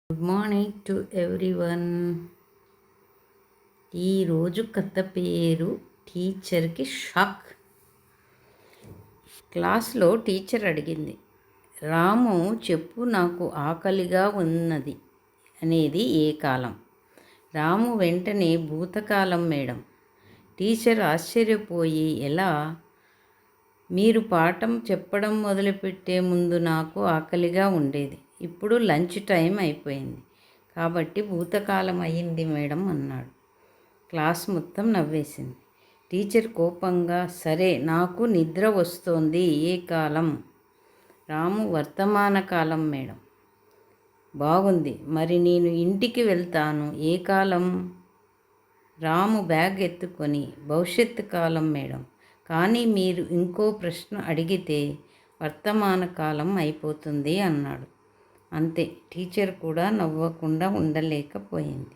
Good morning to everyone. ఈరోజు కథ పేరు టీచర్కి షాక్. క్లాస్లో టీచర్ అడిగింది, రాము చెప్పు, నాకు ఆకలిగా ఉన్నది అనేది ఏ కాలం? రాము వెంటనే భూతకాలం మేడం. టీచర్ ఆశ్చర్యపోయి, ఎలా? మీరు పాఠం చెప్పడం మొదలుపెట్టే ముందు నాకు ఆకలిగా ఉండేది. ఇప్పుడు లంచ్ టైం అయిపోయింది కాబట్టి భూతకాలం అయ్యింది మేడం అన్నాడు. క్లాస్ మొత్తం నవ్వేసింది. టీచర్ కోపంగా, సరే, నాకు నిద్ర వస్తోంది, ఏ కాలం? రాము వర్తమాన కాలం మేడం. బాగుంది, మరి నేను ఇంటికి వెళ్తాను, ఏ కాలం? రాము బ్యాగ్ ఎత్తుకొని, భవిష్యత్తు కాలం మేడం. కానీ మీరు ఇంకో ప్రశ్న అడిగితే వర్తమాన కాలం అయిపోతుంది అన్నాడు. అంతే, టీచర్ కూడా నవ్వకుండా ఉండలేకపోయింది.